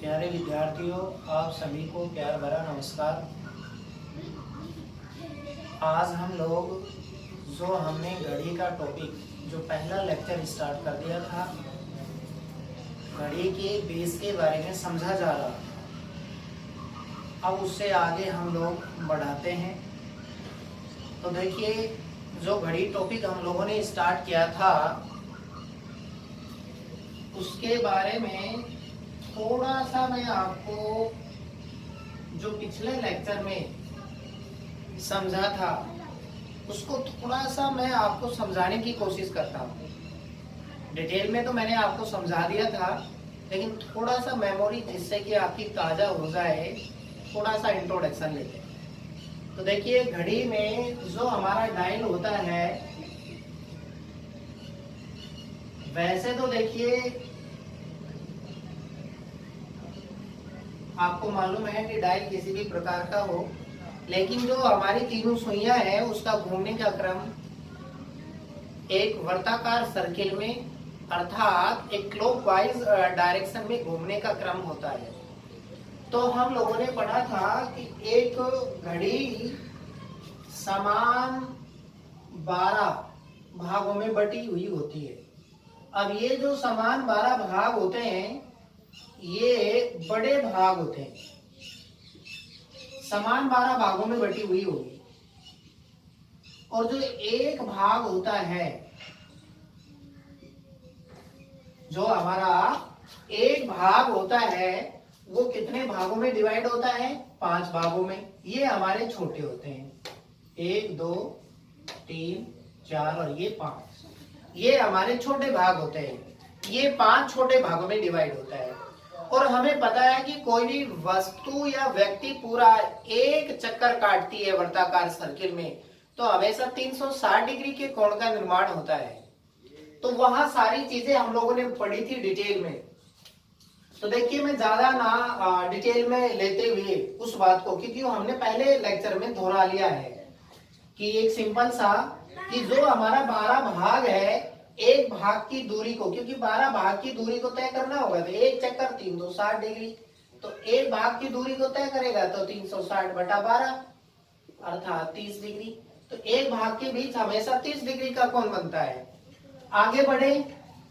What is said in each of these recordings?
प्यारे विद्यार्थियों, आप सभी को प्यार भरा नमस्कार। आज हम लोग जो हमने घड़ी का टॉपिक जो पहला लेक्चर स्टार्ट कर दिया था, घड़ी के बेस के बारे में समझा जा रहा था। अब उससे आगे हम लोग बढ़ाते हैं। तो देखिए, जो घड़ी टॉपिक हम लोगों ने स्टार्ट किया था उसके बारे में थोड़ा सा मैं आपको जो पिछले लेक्चर में समझा था उसको थोड़ा सा मैं आपको समझाने की कोशिश करता हूँ। डिटेल में तो मैंने आपको समझा दिया था, लेकिन थोड़ा सा मेमोरी जिससे कि आपकी ताज़ा हो जाए, थोड़ा सा इंट्रोडक्शन लेते हैं। तो देखिए, घड़ी में जो हमारा डायल होता है, वैसे तो देखिए आपको मालूम है कि डायल किसी भी प्रकार का हो, लेकिन जो हमारी तीनों सुइयां हैं उसका घूमने का क्रम एक वर्ताकार सर्किल में, अर्थात एक क्लॉकवाइज डायरेक्शन में घूमने का क्रम होता है। तो हम लोगों ने पढ़ा था कि एक घड़ी समान 12 भागों में बटी हुई होती है। अब ये जो समान 12 भाग होते हैं, ये बड़े भाग होते हैं, समान 12 भागों में बटी हुई होगी। और जो एक भाग होता है, जो हमारा एक भाग होता है, वो कितने भागों में डिवाइड होता है? 5 भागों में। ये हमारे छोटे होते हैं, 1 2 3 4 और ये 5। ये हमारे छोटे भाग होते हैं। ये 5 छोटे भागों में डिवाइड होता है। और हमें पता है कि कोई भी वस्तु या व्यक्ति पूरा एक चक्कर काटती है वर्ताकार सर्किल में, तो हमेशा 360 डिग्री के कोण का निर्माण होता है। तो वहां सारी चीजें हम लोगों ने पढ़ी थी डिटेल में। तो देखिए, मैं ज्यादा ना डिटेल में लेते हुए उस बात को, क्योंकि हमने पहले लेक्चर में दोहरा लिया है कि एक सिंपल सा कि जो हमारा 12 भाग है, एक भाग की दूरी को, क्योंकि 12 भाग की दूरी को तय करना होगा, तो एक चक्कर 360 डिग्री, तो एक भाग की दूरी को तय करेगा तो 360 बटा 12 अर्थात 30 डिग्री। तो एक भाग के बीच हमेशा 30 डिग्री का कोण बनता है। आगे बढ़े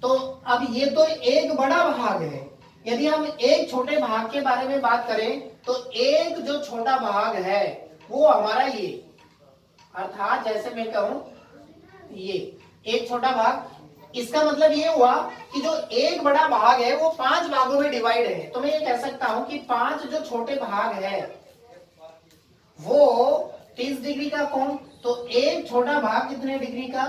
तो अब ये तो एक बड़ा भाग है। यदि हम एक छोटे भाग के बारे में बात करें तो एक जो छोटा भाग है वो हमारा ये, अर्थात जैसे मैं कहूं ये एक छोटा भाग, इसका मतलब ये हुआ कि जो एक बड़ा भाग है वो 5 भागों में डिवाइड है। तो मैं ये कह सकता हूं कि 5 जो छोटे भाग है वो 30 डिग्री का कोण, तो एक छोटा भाग कितने डिग्री का?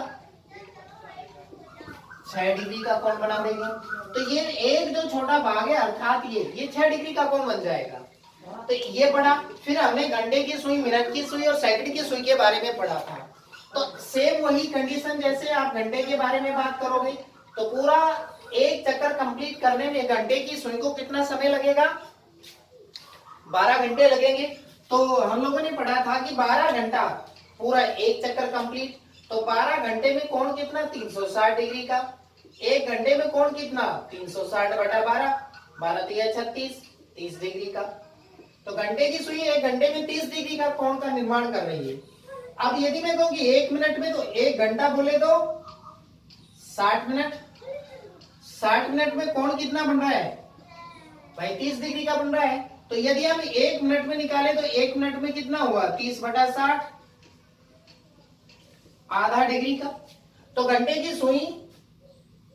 6 डिग्री का कोण बना देगा। तो ये एक जो छोटा भाग है, अर्थात ये 6 डिग्री का कोण बन जाएगा। तो ये पढ़ा। फिर हमने घंटे की सुई, मिनट की सुई और सेकंड की सुई के बारे में पढ़ा था। तो सेम वही कंडीशन, जैसे आप घंटे के बारे में बात करोगे तो पूरा एक चक्कर कंप्लीट करने में घंटे की सुई को कितना समय लगेगा? 12 घंटे लगेंगे। तो हम लोगों ने पढ़ा था कि 12 घंटा पूरा एक चक्कर कंप्लीट, तो 12 घंटे में कोण कितना? 360 डिग्री का। एक घंटे में कोण कितना? 360 बटा 12, 12 तिया 36, 30 डिग्री का। तो घंटे की सुई एक घंटे में 30 डिग्री का कोण का निर्माण कर रही है। अब यदि मैं कहूं कि 1 मिनट में, तो 1 घंटा बोले तो 60 मिनट। 60 मिनट में कोण कितना बन रहा है भाई? 30 डिग्री का बन रहा है। तो यदि हम 1 मिनट में निकाले तो 1 मिनट में कितना हुआ? 30 बटा 60, आधा डिग्री का। तो घंटे की सुई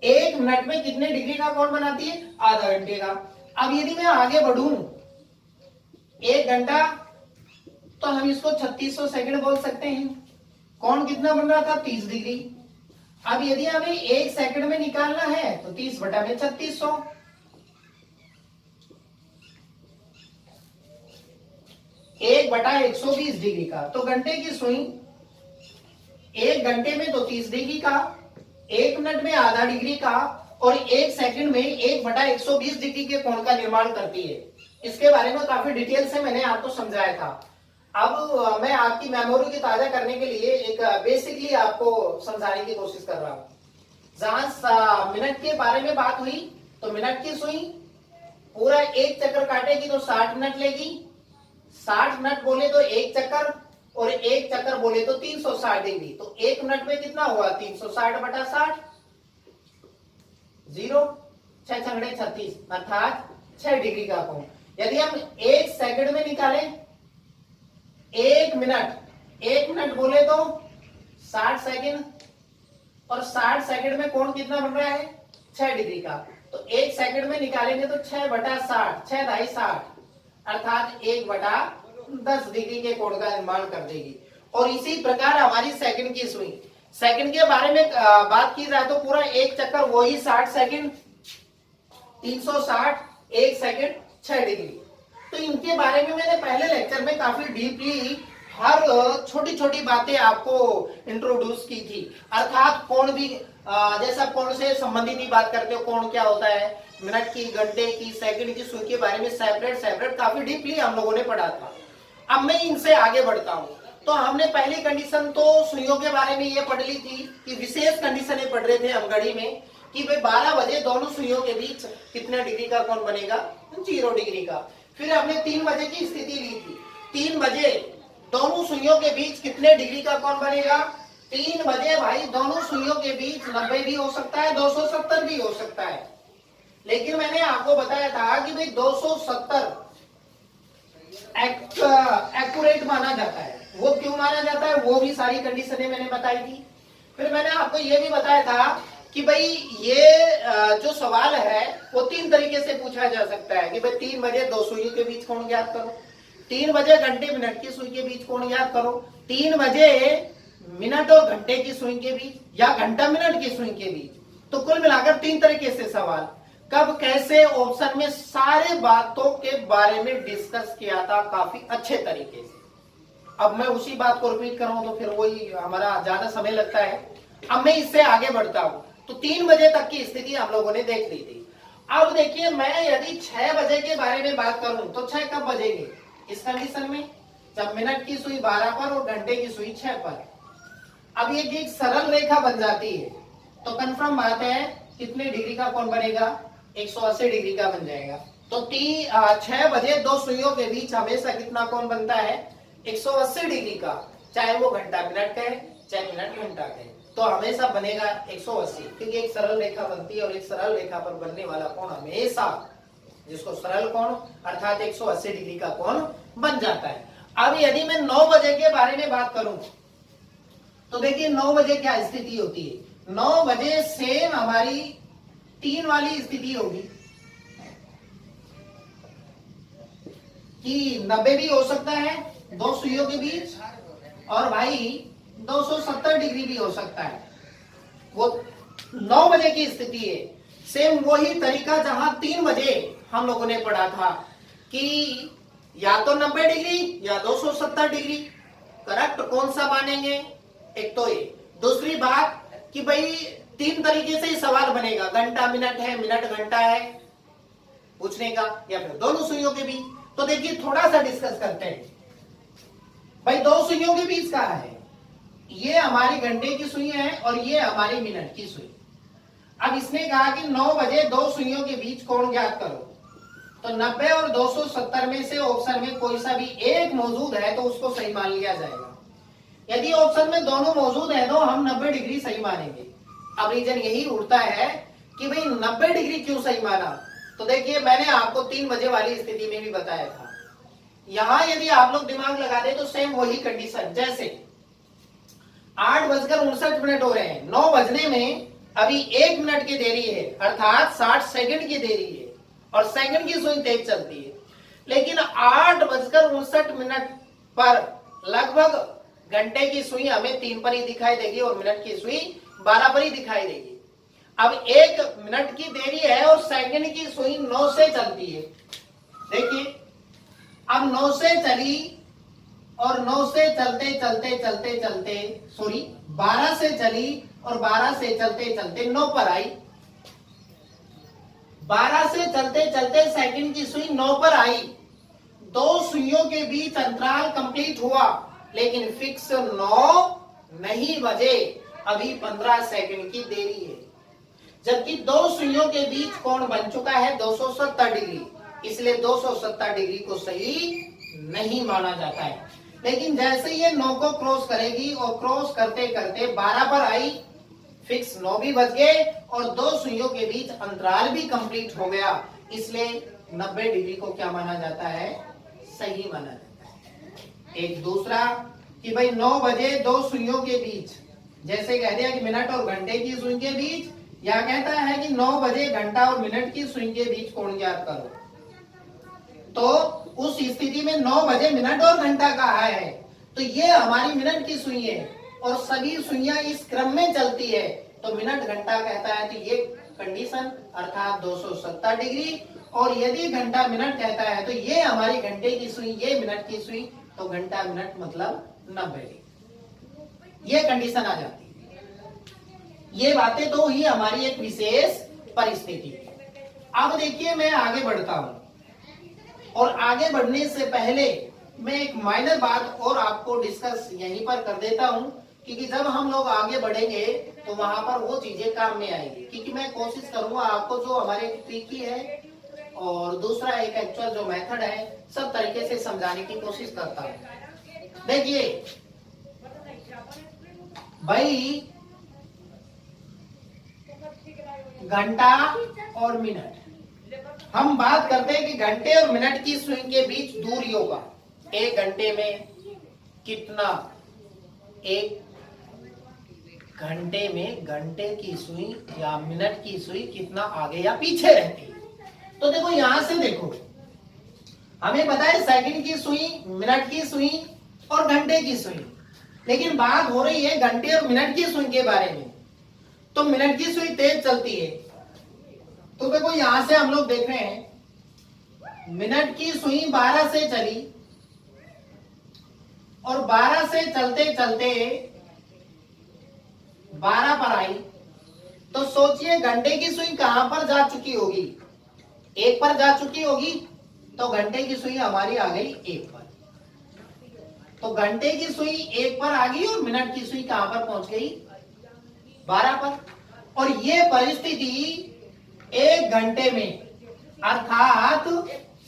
1 मिनट में कितने डिग्री का कोण बनाती है? आधा घंटे का। अब यदि मैं आगे बढ़ूं, 1 घंटा, तो हम इसको 3600 सेकंड बोल सकते हैं। कोण कितना बन रहा था? 30 डिग्री। अब यदि हमें 1 सेकंड में निकालना है तो 30 बटा में 3600, 1 बटा 120 डिग्री का। तो घंटे की सुई 1 घंटे में तो 30 डिग्री का, 1 मिनट में आधा डिग्री का, और 1 सेकंड में 1 बटा 120 डिग्री के कोण का निर्माण करती है। इसके बारे में काफी डिटेल से मैंने आपको समझाया था। अब मैं आपकी मेमोरी की ताजा करने के लिए एक बेसिकली आपको समझाने की कोशिश कर रहा हूं। जहां मिनट के बारे में बात हुई तो मिनट की सुई पूरा एक चक्कर काटेगी तो 60 मिनट लेगी। 60 मिनट बोले तो एक चक्कर, और एक चक्कर बोले तो 360 डिग्री। तो एक मिनट में कितना हुआ? 360 बटा 60, 0, 6 छंगड़े 36, अर्थात 6 डिग्री का कोण। यदि हम एक सेकंड में निकालें, एक मिनट बोले तो 60 सेकंड, और 60 सेकंड में कोण कितना बन रहा है? 6 डिग्री का। तो एक सेकंड में निकालेंगे तो 6 बटा 60, 6 दाई 60, अर्थात 1 बटा 10 डिग्री के कोण का निर्माण कर देगी। और इसी प्रकार हमारी सेकंड की सुई, सेकंड के बारे में बात की जाए तो पूरा एक चक्कर वही 60 सेकंड, 360, एक सेकंड 6 डिग्री। तो इनके बारे में मैंने पहले लेक्चर में काफी डीपली हर छोटी छोटी बातें आपको इंट्रोड्यूस की थी। अर्थात कोण भी जैसा कोण से संबंधित ही बात करते हो, कोण क्या होता है, मिनट की, घंटे की, सेकंड की सुई के बारे में सेपरेट काफी डीपली हम लोगों ने पढ़ा था। अब मैं इनसे आगे बढ़ता हूं। तो हमने पहली कंडीशन तो सुइयों के बारे में ये पढ़ ली थी कि विशेष कंडीशन पढ़ रहे थे हम घड़ी में कि भाई 12 बजे दोनों सुइयों के बीच कितने डिग्री का कोण बनेगा? 0 डिग्री का। फिर हमने 3 बजे की स्थिति ली थी, 3 बजे दोनों सुइयों के बीच कितने डिग्री का कोण बनेगा? 3 बजे भाई दोनों सुइयों के बीच 90 भी हो सकता है, 270 भी हो सकता है। लेकिन मैंने आपको बताया था कि भाई 270 एक्यूरेट माना जाता है। वो क्यों माना जाता है, वो भी सारी कंडीशनें मैंने बताई थी। फिर मैंने आपको ये भी बताया था कि भाई ये जो सवाल है वो 3 तरीके से पूछा जा सकता है कि भाई 3 बजे दो सुई के बीच कोण ज्ञात करो, 3 बजे घंटे मिनट की सुई के बीच कोण ज्ञात करो, 3 बजे मिनट और घंटे की सुई के बीच, या घंटा मिनट की सुई के बीच। तो कुल मिलाकर 3 तरीके से सवाल, कब, कैसे, ऑप्शन में सारे बातों के बारे में डिस्कस किया था काफी अच्छे तरीके से। अब मैं उसी बात को रिपीट कर रहा हूं तो फिर वही हमारा ज्यादा समय लगता है। अब मैं इससे आगे बढ़ता हूं। तो 3 बजे तक की स्थिति हम लोगों ने देख ली थी। अब देखिए, मैं यदि 6 बजे के बारे में बात करूं तो 6 कब बजेंगे? इस कंडीशन में जब मिनट की सुई 12 पर और घंटे की सुई 6 पर। अब ये एक सरल रेखा बन जाती है तो कंफर्म बात है कितने डिग्री का कोण बनेगा? 180 डिग्री का बन जाएगा। तो 6 बजे दो सुइयों के बीच हमेशा कितना कोण बनता है? 180 डिग्री का, चाहे वो घंटा मिनट का है चाहे मिनट घंटा का है, तो हमेशा बनेगा 180, क्योंकि एक सरल रेखा बनती है और एक सरल रेखा पर बनने वाला कोण हमेशा, जिसको सरल कोण अर्थात 180 डिग्री का कोण बन जाता है। अब यदि मैं 9 बजे के बारे में बात करूं तो देखिए 9 बजे क्या स्थिति होती है? 9 बजे सेम हमारी 3 वाली स्थिति होगी कि 90 भी हो सकता है दो सुइयों के बीच, और भाई 270 डिग्री भी हो सकता है। वो 9 बजे की स्थिति है। सेम वही तरीका जहां 3 बजे हम लोगों ने पढ़ा था कि या तो 90 डिग्री या 270 डिग्री। करेक्ट कौन सा मानेंगे? एक तो ये। दूसरी बात कि भाई 3 तरीके से ही सवाल बनेगा, घंटा मिनट है, मिनट घंटा है पूछने का, या फिर दोनों सुइयों के बीच। तो देखिए थोड़ा सा डिस्कस करते हैं। भाई दो सुइयों के बीच कहा है? ये हमारी घंटे की सुई है और ये हमारी मिनट की सुई। अब इसने कहा कि 9 बजे दो सुइयों के बीच कोण ज्ञात करो। तो 90 और 270 में से ऑप्शन में कोई सा भी एक मौजूद है तो उसको सही मान लिया जाएगा। यदि ऑप्शन में दोनों मौजूद है तो हम 90 डिग्री सही मानेंगे। अब रीजन यही उठता है कि भाई 90 डिग्री क्यों सही माना? तो देखिए मैंने आपको 3 बजे वाली स्थिति में भी बताया था। यहां यदि आप लोग दिमाग लगा दे तो सेम वही कंडीशन, जैसे 8:59 हो रहे हैं, 9 बजने में अभी 1 मिनट की देरी है, अर्थात 60 सेकंड की देरी है, और सेकंड की सुई तेज चलती है। लेकिन 8:59 पर लगभग घंटे की सुई हमें 3 पर ही दिखाई देगी और मिनट की सुई 12 पर ही दिखाई देगी। अब 1 मिनट की देरी है और सेकंड की सुई 9 से चलती है। देखिए अब 9 से चली और 9 से चलते चलते चलते चलते सॉरी 12 से चली और 12 से चलते चलते 9 पर आई। 12 से चलते चलते सेकंड की सुई 9 पर आई। दो सुइयों के बीच अंतराल कंप्लीट हुआ, लेकिन फिक्स 9 नहीं बजे, अभी 15 सेकंड की देरी है। जबकि दो सुइयों के बीच कोण बन चुका है 270 डिग्री। इसलिए 270 डिग्री को सही नहीं माना जाता है। लेकिन जैसे ये 9 को क्रॉस करेगी और क्रॉस करते करते 12 पर आई, फिक्स 9 भी बच गए और दो सुइयों के बीच अंतराल भी कंप्लीट हो गया, इसलिए 90 डिग्री को क्या माना जाता है, सही माना जाता है। एक दूसरा कि भाई 9 बजे दो सुइयों के बीच, जैसे कह दिया कि मिनट और घंटे की सुई के बीच, या कहता है कि 9 बजे घंटा और मिनट की सुई के बीच कोण ज्ञात करो, तो उस स्थिति में 9 बजे मिनट और घंटा कहा है, तो ये हमारी मिनट की सुई है और सभी सुइयां इस क्रम में चलती है, तो मिनट घंटा कहता है, तो ये कंडीशन अर्थात 270 डिग्री। और यदि घंटा मिनट कहता है तो ये हमारी घंटे की सुई, ये मिनट की सुई, तो घंटा मिनट मतलब 90 डिग्री, ये कंडीशन आ जाती है। ये बातें तो हुई हमारी एक विशेष परिस्थिति। अब देखिए मैं आगे बढ़ता हूं, और आगे बढ़ने से पहले मैं एक माइनर बात और आपको डिस्कस यहीं पर कर देता हूं, क्योंकि जब हम लोग आगे बढ़ेंगे तो वहां पर वो चीजें काम में आएंगी। क्योंकि मैं कोशिश करूंगा आपको जो हमारे ट्रिकी है और दूसरा एक एक्चुअल जो मेथड है, सब तरीके से समझाने की कोशिश करता हूं। देखिए भाई, घंटा और मिनट, हम बात करते हैं कि घंटे और मिनट की सुई के बीच दूरियों का, एक घंटे में कितना, एक घंटे में घंटे की सुई या मिनट की सुई कितना आगे या पीछे रहती है। तो देखो यहां से देखो, हमें पता है सेकंड की सुई, मिनट की सुई और घंटे की सुई, लेकिन बात हो रही है घंटे और मिनट की सुई के बारे में। तो मिनट की सुई तेज चलती है, तो देखो यहां से हम लोग देख रहे हैं, मिनट की सुई 12 से चली और 12 से चलते चलते 12 पर आई, तो सोचिए घंटे की सुई कहां पर जा चुकी होगी, 1 पर जा चुकी होगी, तो घंटे की सुई हमारी आ गई 1 पर। तो घंटे की सुई 1 पर आ गई और मिनट की सुई कहां पर पहुंच गई, 12 पर। और ये परिस्थिति 1 घंटे में अर्थात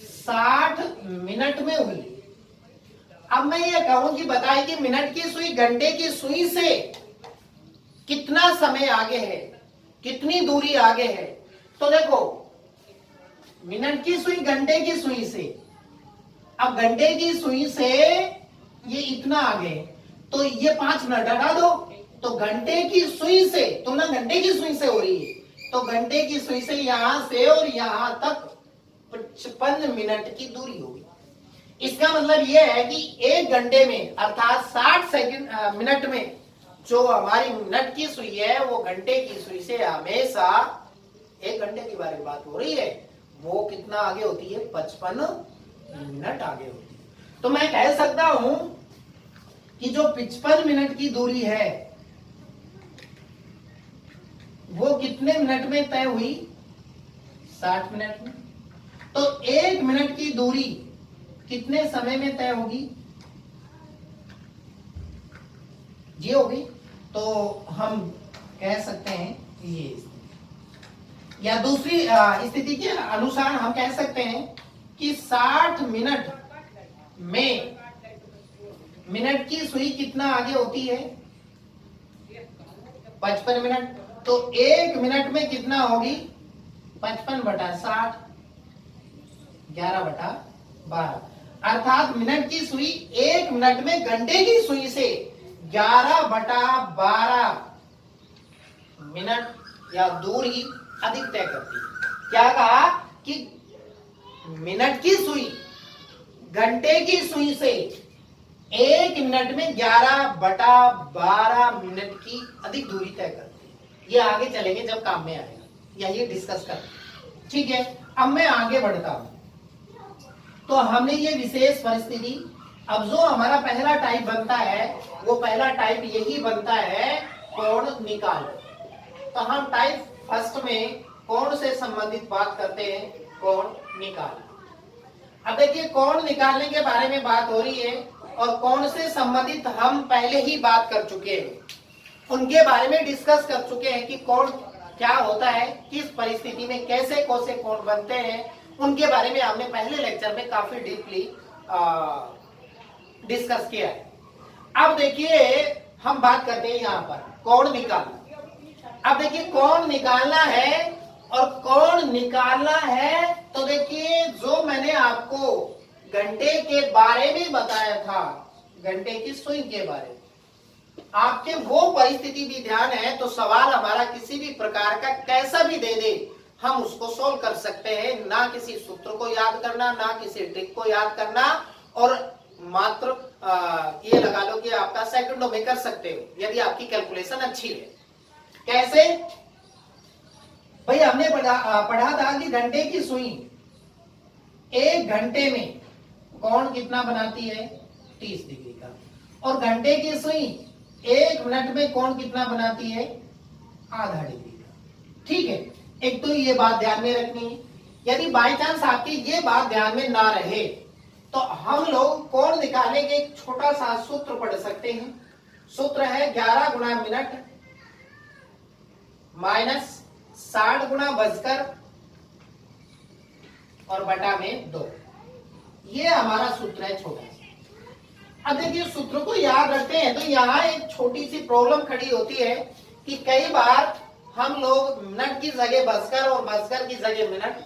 60 मिनट में हुई। अब मैं ये कहूं कि बताइए कि मिनट की सुई घंटे की सुई से कितना समय आगे है, कितनी दूरी आगे है। तो देखो मिनट की सुई घंटे की सुई से, अब घंटे की सुई से ये इतना आगे, तो ये 5 मिनट हटा दो, तो घंटे की सुई से तुलना घंटे की सुई से हो रही है, तो घंटे की सुई से यहां से और यहां तक 55 मिनट की दूरी होगी। इसका मतलब यह है कि 1 घंटे में अर्थात 60 मिनट में जो हमारी मिनट की सुई है वो घंटे की सुई से हमेशा, 1 घंटे की बारे में बात हो रही है, वो कितना आगे होती है, 55 मिनट आगे होती है। तो मैं कह सकता हूं कि जो 55 मिनट की दूरी है वो कितने मिनट में तय हुई, 60 मिनट में। तो 1 मिनट की दूरी कितने समय में तय होगी, ये होगी। तो हम कह सकते हैं ये, या दूसरी स्थिति के अनुसार हम कह सकते हैं कि 60 मिनट में मिनट की सुई कितना आगे होती है, 55 मिनट। तो 1 मिनट में कितना होगी, 55/60, 11/12, अर्थात मिनट की सुई 1 मिनट में घंटे की सुई से 11/12 मिनट या दूरी अधिक तय करती है। क्या कहा कि मिनट की सुई घंटे की सुई से 1 मिनट में 11/12 मिनट की अधिक दूरी तय करती है। ये आगे चलेंगे जब काम में आएगा, या ये डिस्कस करेंगे, ठीक है। अब मैं आगे बढ़ता हूं, तो हमने ये विशेष परिस्थिति, अब जो हमारा पहला टाइप बनता है वो पहला टाइप यही बनता है, कोण निकाल। तो हम टाइप फर्स्ट में कोण से संबंधित बात करते हैं, कोण निकाल। अब देखिए कोण निकालने के बारे में बात हो रही है, और कोण से संबंधित हम पहले ही बात कर चुके हैं, उनके बारे में डिस्कस कर चुके हैं कि कोण क्या होता है, किस परिस्थिति में कैसे कौन से कोण बनते हैं, उनके बारे में हमने पहले लेक्चर में काफी डीपली डिस्कस किया है। अब देखिए हम बात करते हैं यहाँ पर कोण निकालना। अब देखिए कोण निकालना है और कोण निकालना है तो देखिए जो मैंने आपको घंटे के बारे में बताया था, घंटे की सुई के बारे में, आपके वो परिस्थिति भी ध्यान है तो सवाल हमारा किसी भी प्रकार का कैसा भी दे दे हम उसको सोल्व कर सकते हैं। ना किसी सूत्र को याद करना, ना किसी ट्रिक को याद करना, और मात्र ये लगा लो कि आपका सेकंडों में कर सकते हो यदि आपकी कैलकुलेशन अच्छी है। कैसे भाई, हमने पढ़ा था कि घंटे की सुई 1 घंटे में कोण कितना बनाती है, 30 डिग्री का, और घंटे की सुई 1 मिनट में कोण कितना बनाती है, आधा डिग्री का। ठीक है, एक तो ये बात ध्यान में रखनी है। यदि बाय चांस आपकी ये बात ध्यान में ना रहे तो हम लोग कोण निकालने के एक छोटा सा सूत्र पढ़ सकते हैं। सूत्र है 11 गुणा मिनट माइनस 60 गुणा बजकर और बटा में 2। ये हमारा सूत्र है छोटा सा। अब देखिए सूत्र को याद रखते हैं तो यहाँ एक छोटी सी प्रॉब्लम खड़ी होती है कि कई बार हम लोग मिनट की जगह बजकर और बजकर की जगह मिनट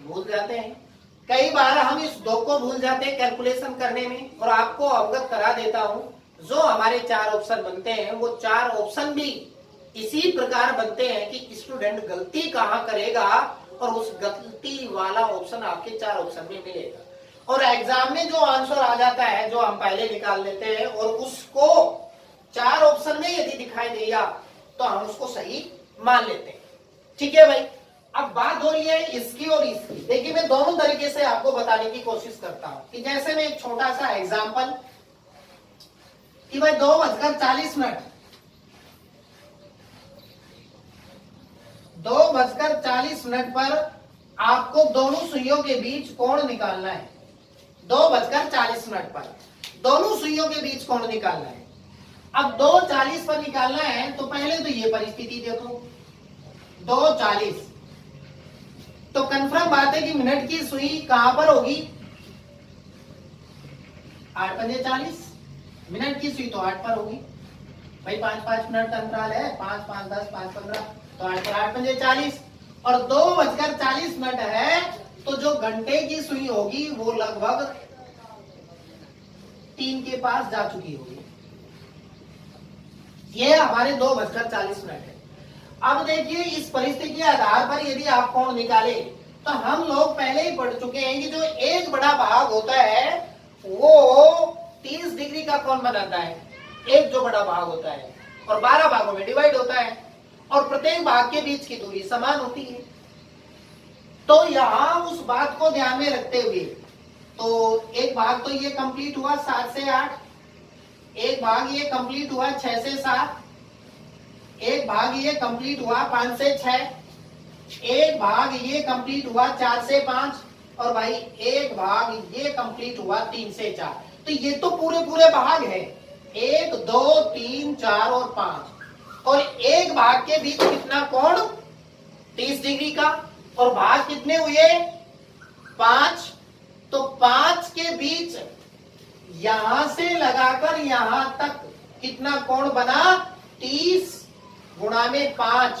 भूल जाते हैं। कई बार हम इस 2 को भूल जाते हैं कैलकुलेशन करने में। और आपको अवगत करा देता हूं, जो हमारे 4 ऑप्शन बनते हैं वो 4 ऑप्शन भी इसी प्रकार बनते हैं कि स्टूडेंट गलती कहां करेगा और उस गलती वाला ऑप्शन आपके 4 ऑप्शन में मिलेगा। और एग्जाम में जो आंसर आ जाता है जो हम पहले निकाल लेते हैं और उसको 4 ऑप्शन में यदि दिखाई देगा तो हम उसको सही मान लेते हैं। ठीक है भाई, अब बात हो रही है इसकी और इसकी। देखिए मैं दोनों तरीके से आपको बताने की कोशिश करता हूं कि जैसे मैं एक छोटा सा एग्जांपल कि भाई 2:40 पर आपको दोनों सुइयों के बीच कोण निकालना है। 2:40 पर दोनों सुइयों के बीच कोण निकालना है। अब 2:40 पर निकालना है तो पहले तो ये परिस्थिति देखो, 2:40 तो कंफर्म बात है कि मिनट की सुई कहां पर होगी, 8 पंजे 40, मिनट की सुई तो 8 पर होगी भाई। 5-5 मिनट का अंतराल है, 5, 5, 10, 5, 15 तो 8 पर 8 पंजे 40। और 2:40 है तो जो घंटे की सुई होगी वो लगभग 3 के पास जा चुकी होगी। ये हमारे 2:40 है। अब देखिए इस परिस्थिति के आधार पर यदि आप कोण निकाले तो हम लोग पहले ही पढ़ चुके हैं कि जो एक बड़ा भाग होता है वो 30 डिग्री का कोण बनाता है, एक जो बड़ा भाग होता है, और 12 भागों में डिवाइड होता है और प्रत्येक भाग के बीच की दूरी समान होती है। तो यहां उस बात को ध्यान में रखते हुए तो एक भाग तो ये कंप्लीट हुआ 7 से 8, एक भाग ये कंप्लीट हुआ 6 से 7, एक भाग ये कंप्लीट हुआ 5 से 6, एक भाग ये कंप्लीट हुआ 4 से 5, और भाई एक भाग ये कंप्लीट हुआ 3 से 4। तो ये तो पूरे भाग है, 1, 2, 3, 4 और 5। और एक भाग के बीच कितना कोण, 30 डिग्री का, और भाग कितने हुए, 5। तो 5 के बीच यहां से लगाकर यहां तक कितना कोण बना, 30 गुणा में 5,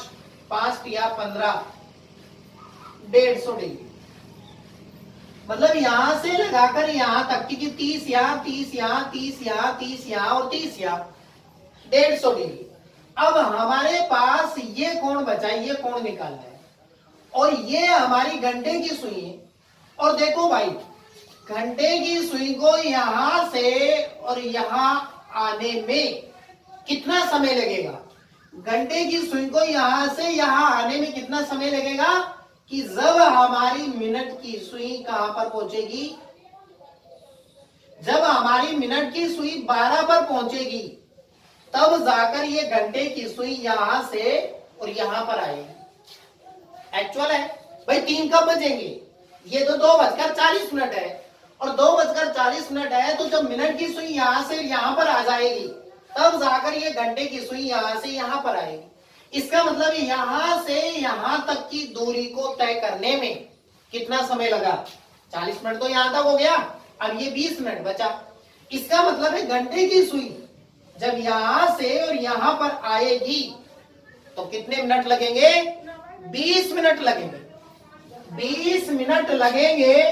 5 या 15, 150 डिग्री। मतलब यहां से लगाकर यहां तक, क्योंकि 30 यहां, 30 यहां, 30 यहां, 30 यहां और 30 यहां, 150 डिग्री। अब हमारे पास ये कोण बचा, ये कोण निकालना है, और ये हमारी घंटे की सुई है। और देखो भाई घंटे की सुई को यहां से और यहां आने में कितना समय लगेगा, घंटे की सुई को यहां से यहां आने में कितना समय लगेगा कि जब हमारी मिनट की सुई कहां पर पहुंचेगी, जब हमारी मिनट की सुई 12 पर पहुंचेगी तब जाकर ये घंटे की सुई यहां से और यहां पर आएगी। एक्चुअल है भाई 3 कब बजेंगे, ये तो 2:40 है, और 2:40 है तो जब मिनट की सुई यहां से यहां पर आ जाएगी तब जाकर ये घंटे की सुई यहां से यहां पर आएगी। इसका मतलब यहां से यहां तक की दूरी को तय करने में कितना समय लगा? 40 मिनट तो यहां तक हो गया। अब ये 20 मिनट बचा। इसका मतलब है घंटे की सुई जब यहां से और यहां पर आएगी तो कितने मिनट लगेंगे? 20 मिनट लगेंगे। 20 मिनट लगेंगे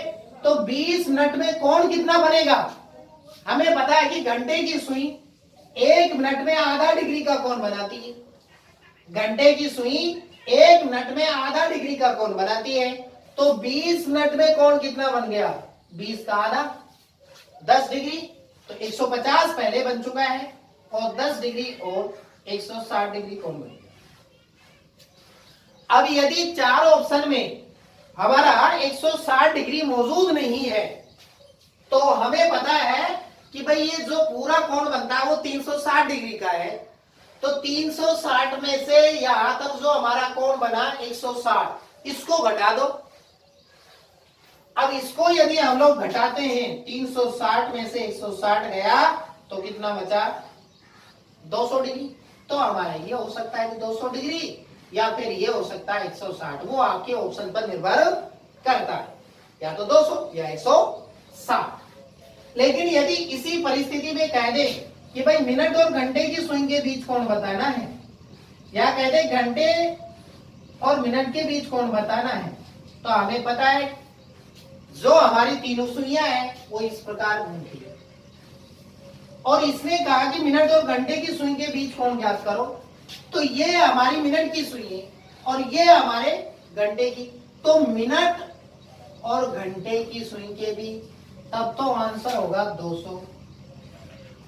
तो 20 मिनट में कोण कितना बनेगा? हमें पता है कि घंटे की सुई 1 मिनट में आधा डिग्री का कोण बनाती है। घंटे की सुई 1 मिनट में आधा डिग्री का कोण बनाती है। तो 20 मिनट में कोण कितना बन गया? 20 का आधा 10 डिग्री। तो 150 पहले बन चुका है और 10 डिग्री और 160 डिग्री कोण बन गया। अब यदि चार ऑप्शन में हमारा 160 डिग्री मौजूद नहीं है तो हमें पता है कि भाई ये जो पूरा कोण बनता है वो 360 डिग्री का है। तो 360 में से यहां तक जो हमारा कोण बना 160, इसको घटा दो। अब इसको यदि हम लोग घटाते हैं 360 में से 160 गया तो कितना बचा? 200 डिग्री। तो हमारा ये हो सकता है 200 डिग्री या फिर ये हो सकता है 160। वो आपके ऑप्शन पर निर्भर करता है, या तो 200 या 160। लेकिन यदि इसी परिस्थिति में कह दे कि भाई मिनट और घंटे की सुई के बीच कोण बताना है, या कह दे घंटे और मिनट के बीच कोण बताना है, तो हमें पता है जो हमारी तीनों सुइयां हैं वो इस प्रकार घूमती है। और इसने कहा कि मिनट और घंटे की सुई के बीच कोण ज्ञात करो। तो ये हमारी मिनट की सुई है और ये हमारे घंटे की। तो मिनट और घंटे की सुई के बीच, तब तो आंसर होगा 200।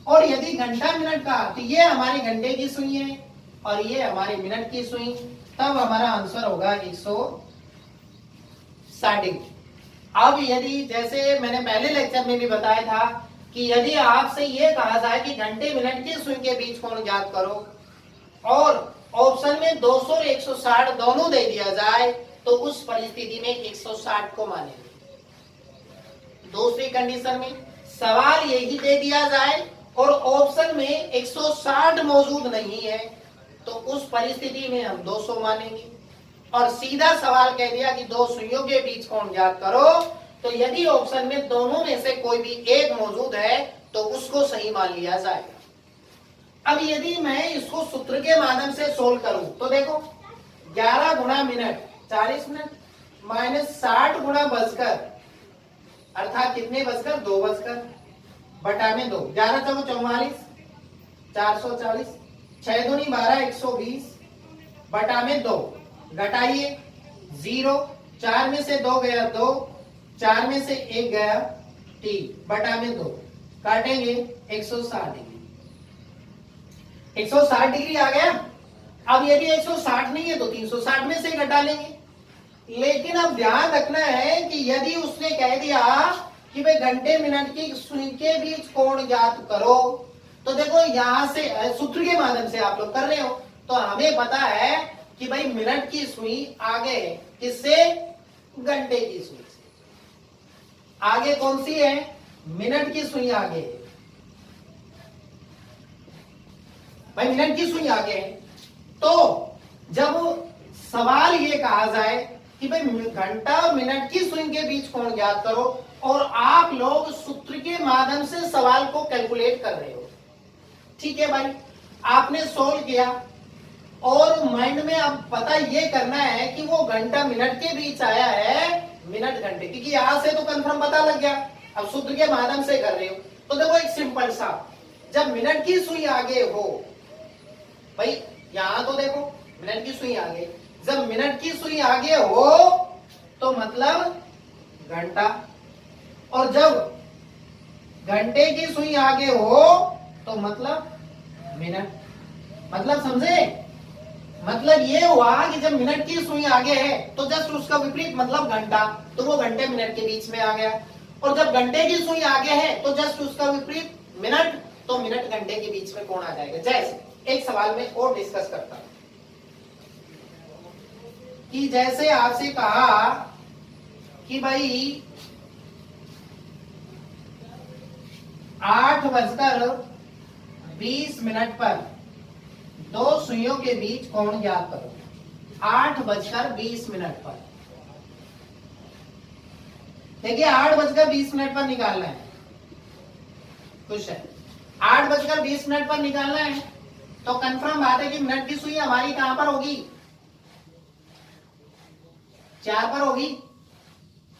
और यदि घंटा मिनट का तो ये हमारे घंटे की सुई है और ये हमारे मिनट की सुई, तब हमारा आंसर होगा 160 डिग्री। अब यदि जैसे मैंने पहले लेक्चर में भी बताया था कि यदि आपसे ये कहा जाए कि घंटे मिनट की सुई के बीच कोण ज्ञात करो और ऑप्शन में 200 और 160 दोनों दे दिया जाए तो उस परिस्थिति में 160 को मानेंगे। दूसरी कंडीशन में सवाल यही दे दिया जाए और ऑप्शन में 160 मौजूद नहीं है तो उस परिस्थिति में हम 200 मानेंगे। और सीधा सवाल कह दिया कि दो सुइयों के बीच कोण ज्ञात करो, तो यदि ऑप्शन में दोनों में से कोई भी एक मौजूद है तो उसको सही मान लिया जाएगा। अब यदि मैं इसको सूत्र के माध्यम से सोल्व करूं तो देखो 11 गुणा मिनट 40 मिनट माइनस 60 गुणा बजकर, अर्थात कितने बजकर? 2 बजकर, बटा में 2, 11 चौको 44, 440, 6 दूनी 12, 120, बटा में 2, घटाइए 0, 4 में से 2 गया 2, 4 में से 1 गया 3, बटा में 2, काटेंगे 160 डिग्री। 160 डिग्री आ गया। अब यदि 160 नहीं है तो 360 में से घटा लेंगे। लेकिन अब ध्यान रखना है कि यदि उसने कह दिया कि भाई घंटे मिनट की सुई के बीच कोण ज्ञात करो, तो देखो यहां से सूत्र के माध्यम से आप लोग कर रहे हो तो हमें पता है कि भाई मिनट की सुई आगे है, किससे? घंटे की सुई से। आगे कौन सी है? मिनट की सुई आगे है। भाई मिनट की सुई आगे है। तो जब सवाल ये कहा जाए कि भाई घंटा और मिनट की सुई के बीच कोण ज्ञात करो और आप लोग सूत्र के माध्यम से सवाल को कैलकुलेट कर रहे हो, ठीक है भाई, आपने सोल्व किया और माइंड में अब पता ये करना है कि वो घंटा मिनट के बीच आया है, मिनट घंटे, क्योंकि यहां से तो कंफर्म पता लग गया। अब सूत्र के माध्यम से कर रहे हो तो देखो एक सिंपल सा, जब मिनट की सुई आगे हो, भाई यहां तो देखो मिनट की सुई आगे, जब मिनट की सुई आगे हो तो मतलब घंटा, और जब घंटे की सुई आगे हो तो मतलब मिनट। मतलब समझे? मतलब ये हुआ कि जब मिनट की सुई आगे है तो जस्ट उसका विपरीत मतलब घंटा, तो वो घंटे मिनट के बीच में आ गया। और जब घंटे की सुई आगे है तो जस्ट उसका विपरीत मिनट, तो मिनट घंटे के बीच में कौन आ जाएगा। जैसे एक सवाल में और डिस्कस करता हूं कि जैसे आपसे कहा कि भाई 8:20 पर दो सुइयों के बीच कोण ज्ञात करो। 8:20 पर देखिए 8:20 पर निकालना है, खुश है, 8:20 पर निकालना है। तो कंफर्म बात है कि मिनट की सुई हमारी कहां पर होगी, 4 पर होगी,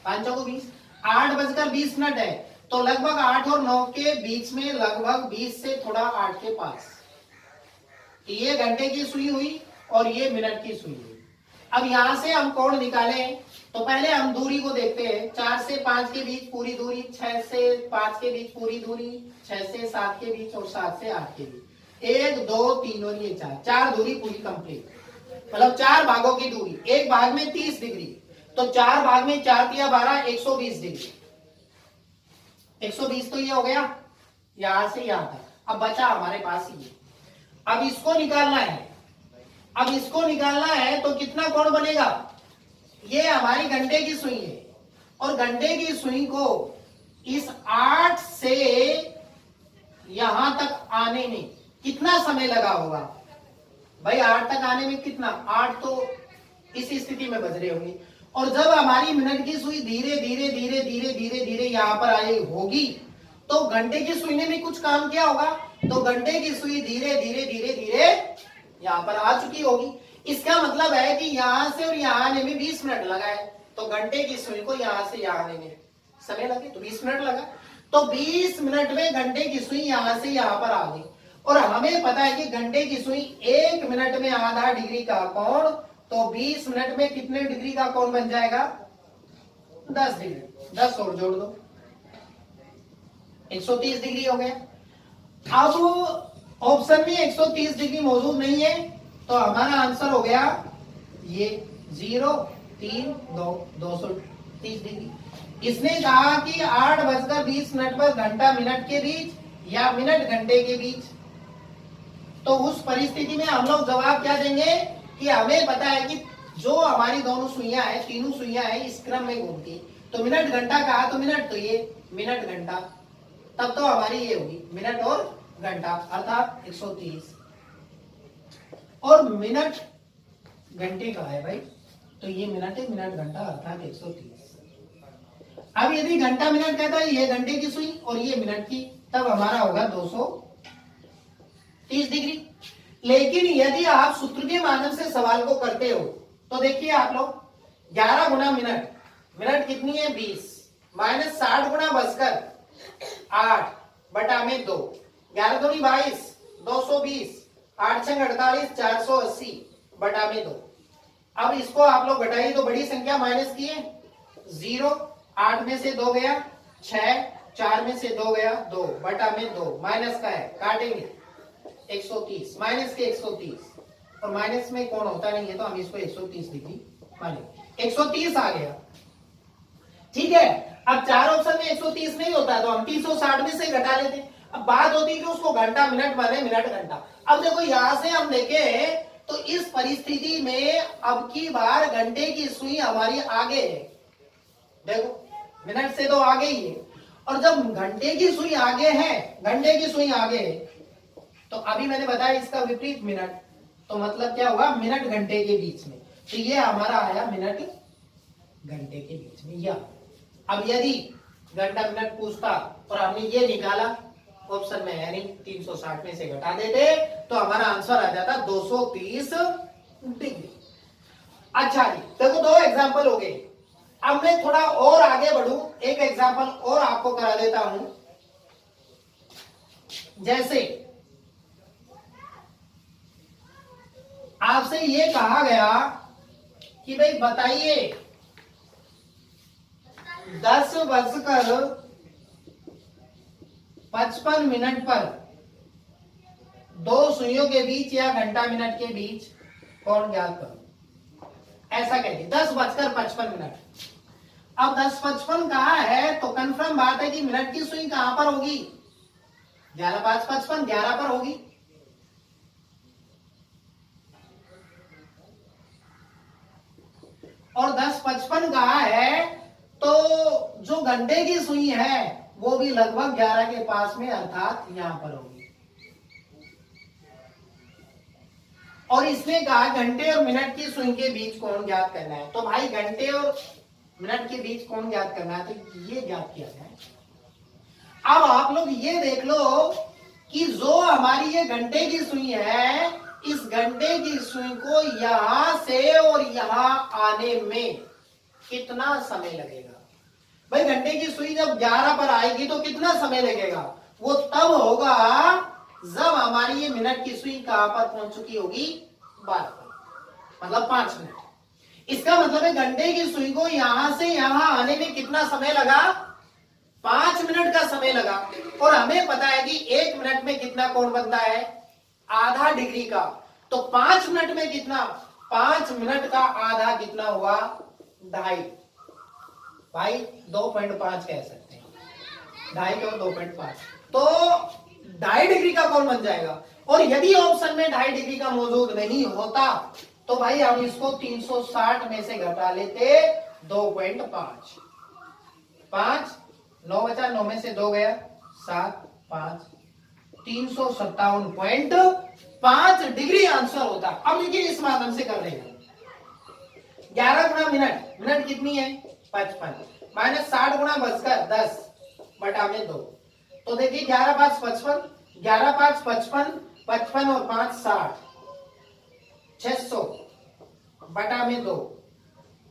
5 को 20, 8:20 है, तो लगभग 8 और 9 के बीच में, लगभग 20 से थोड़ा 8 के पास। ये घंटे की सुई हुई और ये मिनट की सुई हुई। अब यहां से हम कोण निकालें तो पहले हम दूरी को देखते हैं। 4 से 5 के बीच पूरी दूरी, 6 से 5 के बीच पूरी दूरी, 6 से 7 के बीच और 7 से 8 के बीच, 1 2 3 और ये 4 दूरी पूरी कंप्लीट। मतलब 4 भागों की दूरी, एक भाग में 30 डिग्री, तो 4 भाग में 4 दिया 12, 120 डिग्री। 120 तो ये हो गया यहां से यहां तक। अब बचा हमारे पास ये, अब इसको निकालना है। अब इसको निकालना है तो कितना कोण बनेगा, ये हमारी घंटे की सुई है और घंटे की सुई को इस 8 से यहां तक आने में कितना समय लगा होगा भाई, 8 तक आने में कितना, 8 तो इस स्थिति में बज रहे होंगे। और जब हमारी मिनट की सुई धीरे धीरे धीरे धीरे धीरे धीरे यहां पर आई होगी तो घंटे की सुई ने भी कुछ काम किया होगा, तो घंटे की सुई धीरे धीरे धीरे धीरे यहां पर आ चुकी होगी। इसका मतलब है कि यहां से और यहां आने में 20 मिनट लगा है, तो घंटे की सुई को यहां से यहां आने में समय लगे तो 20 मिनट लगा। तो 20 मिनट में घंटे की सुई यहां से यहां पर आ गई। और हमें पता है कि घंटे की सुई 1 मिनट में आधा डिग्री का कोण, तो 20 मिनट में कितने डिग्री का कोण बन जाएगा, 10 डिग्री। 10 और जोड़ दो, 130 डिग्री हो गया। अब ऑप्शन में 130 डिग्री मौजूद नहीं है, तो हमारा आंसर हो गया ये 0 3 2 230 डिग्री। इसने कहा कि 8:20 पर घंटा मिनट के बीच या मिनट घंटे के बीच। तो उस परिस्थिति में हम लोग जवाब क्या देंगे कि हमें पता है कि जो हमारी दोनों सुइयां है, तीनों सुइयां है इस क्रम में घूमती, तो मिनट घंटा कहा तो मिनट, तो ये मिनट घंटा, तब तो हमारी ये होगी मिनट और घंटा अर्थात 130। और मिनट घंटे का है भाई, तो ये मिनट है, मिनट घंटा अर्थात 130। अब यदि घंटा मिनट कहता है, ये घंटे की सुई और ये मिनट की, तब हमारा होगा 230 डिग्री। लेकिन यदि आप सूत्र के माध्यम से सवाल को करते हो तो देखिए आप लोग, 11 गुना मिनट, मिनट कितनी है 20, माइनस 60 गुना बसकर 8 बटा में 2, 11 दूनी 22, 220, 8 छंग 48, 480 बटा में 2। अब इसको आप लोग घटाइए तो बड़ी संख्या माइनस की है 0, 8 में से 2 गया 6, 4 में से 2 गया 2 बटा में 2, माइनस का है काटेंगे 130, माइनस के 130, और माइनस में कौन होता नहीं है तो हम इसको 130 डिग्री मानेंगे। 130 आ गया, ठीक है। अब 4 ऑप्शन में 130 नहीं होता तो हम 360 में से घटा लेते। अब बात होती है कि उसको घंटा मिनट माने, मिनट घंटा। अब देखो यहां से हम देखें तो इस परिस्थिति में अब की बार घंटे की सुई हमारी आगे है, देखो मिनट से तो आगे ही है, और जब घंटे की सुई आगे है, घंटे की सुई आगे है, तो अभी मैंने बताया इसका विपरीत मिनट, तो मतलब क्या होगा, मिनट घंटे के बीच में, तो ये हमारा आया मिनट घंटे के बीच में। या अब यदि घंटा मिनट पूछता और हमने ये निकाला, ऑप्शन में है नहीं, 360 में से घटा देते तो हमारा आंसर आ जाता 230 डिग्री। अच्छा जी, देखो 2 एग्जांपल हो गए। अब मैं थोड़ा और आगे बढ़ूं, एक एग्जांपल और आपको करा देता हूं। जैसे आपसे ये कहा गया कि भाई बताइए 10:55 पर 2 सुइयों के बीच या घंटा मिनट के बीच कोण ज्ञात करो, ऐसा कहते 10:55। अब 10:55 कहा है तो कंफर्म बात है कि मिनट की सुई कहां पर होगी, 11:55 11 पर होगी। और 10:55 कहा है तो जो घंटे की सुई है वो भी लगभग 11 के पास में अर्थात यहां पर होगी। और इसने कहा घंटे और मिनट की सुई के बीच कोण ज्ञात करना है, तो भाई घंटे और मिनट के बीच कोण ज्ञात करना है, तो ये ज्ञात किया जाए। अब आप लोग ये देख लो कि जो हमारी ये घंटे की सुई है, इस घंटे की सुई को यहां से और यहां आने में कितना समय लगेगा। भाई घंटे की सुई जब 11 पर आएगी तो कितना समय लगेगा, वो तब होगा जब हमारी ये मिनट की सुई कहां पर पहुंच चुकी होगी, 12 पर, मतलब 5 मिनट। इसका मतलब है घंटे की सुई को यहां से यहां आने में कितना समय लगा, 5 मिनट का समय लगा। और हमें पता है कि 1 मिनट में कितना कोण बनता है, आधा डिग्री का। तो 5 मिनट में कितना, 5 मिनट का आधा कितना हुआ, 2.5 भाई 2.5 कह सकते हैं, 2.5 और 2.5, तो 2.5 डिग्री का कोण बन जाएगा। और यदि ऑप्शन में 2.5 डिग्री का मौजूद नहीं होता तो भाई हम इसको 360 में से घटा लेते 2.5, 5 9 बचा, 9 में से 2 गया 7, 5 357.5 डिग्री आंसर होता। अब देखिए इस माध्यम से कर रहे हैं, 11 गुणा मिनट, मिनट कितनी है 55, माइनस 60 गुणा बचकर 10 बटा में 2, तो देखिए 11 5 55, 11 5 55, 55 और 5 60, 600 बटा में 2,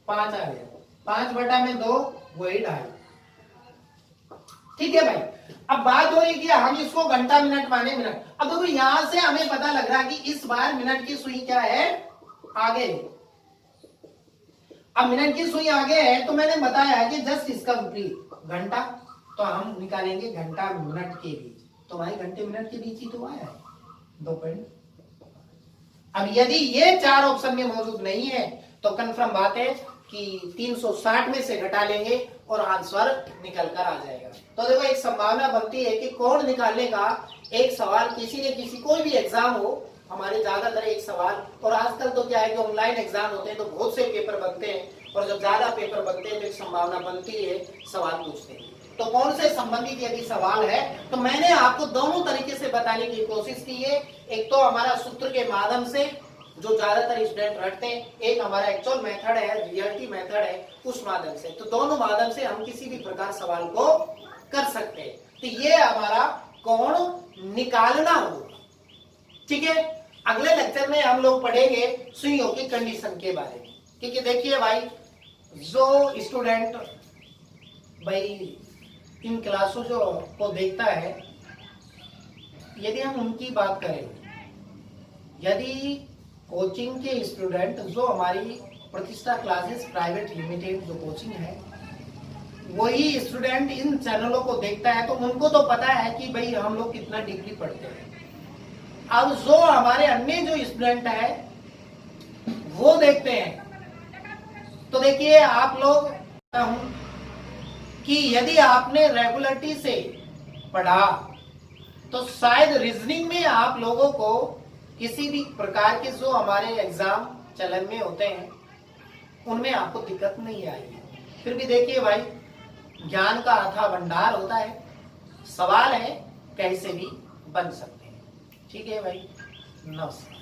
5 आ गया, 5 बटा में 2 वही 2.5। ठीक है भाई, अब बात हो रही है कि हम इसको घंटा मिनट माने मिनट। अब देखो यहां से हमें पता लग रहा है कि इस बार मिनट की सुई क्या है, आगे। अब मिनट की सुई आगे है तो मैंने बताया है कि जस्ट इसका विपरीत घंटा, तो हम निकालेंगे घंटा मिनट के बीच, तो भाई घंटे मिनट के बीच ही तो आया है 2 पॉइंट। अब यदि ये 4 ऑप्शन में मौजूद नहीं है तो कंफर्म बात है कि 360 में से घटा लेंगे और आंसर निकल कर आ जाएगा। तो देखो एक संभावना बनती है कि कोण निकालने का एक सवाल किसी न किसी, कोई भी एग्जाम हो, हमारे ज्यादातर एक सवाल, और आजकल तो क्या है कि ऑनलाइन एग्जाम होते हैं तो बहुत से पेपर बनते हैं, और जब ज्यादा पेपर बनते हैं तो एक संभावना बनती है सवाल पूछते हैं। तो कौन से संबंधित यदि सवाल है तो मैंने आपको दोनों तरीके से बताने की कोशिश की है। एक तो हमारा सूत्र के माध्यम से जो ज्यादातर स्टूडेंट रटते हैं, एक हमारा एक्चुअल मेथड है, रियलिटी मेथड है, उस माध्यम से। तो दोनों माध्यम से हम किसी भी प्रकार सवाल को कर सकते हैं। तो ये हमारा कोण निकालना होगा। ठीक है, अगले लेक्चर में हम लोग पढ़ेंगे सुइयों की कंडीशन के बारे में। क्योंकि देखिए भाई, जो स्टूडेंट भाई इन क्लासों जो को देखता है, यदि हम उनकी बात करें, यदि कोचिंग के स्टूडेंट जो हमारी प्रतिष्ठा क्लासेस प्राइवेट लिमिटेड जो कोचिंग है, वही स्टूडेंट इन चैनलों को देखता है, तो उनको तो पता है कि भाई हम लोग कितना डिग्री पढ़ते हैं। अब जो हमारे अन्य जो स्टूडेंट है वो देखते हैं, तो देखिए आप लोग कि यदि आपने रेगुलरिटी से पढ़ा तो शायद रीजनिंग में आप लोगों को किसी भी प्रकार के जो हमारे एग्जाम चलन में होते हैं उनमें आपको दिक्कत नहीं आएगी। फिर भी देखिए भाई, ज्ञान का अथाह भंडार होता है, सवाल है कैसे भी बन सकते हैं। ठीक है भाई, नमस्कार।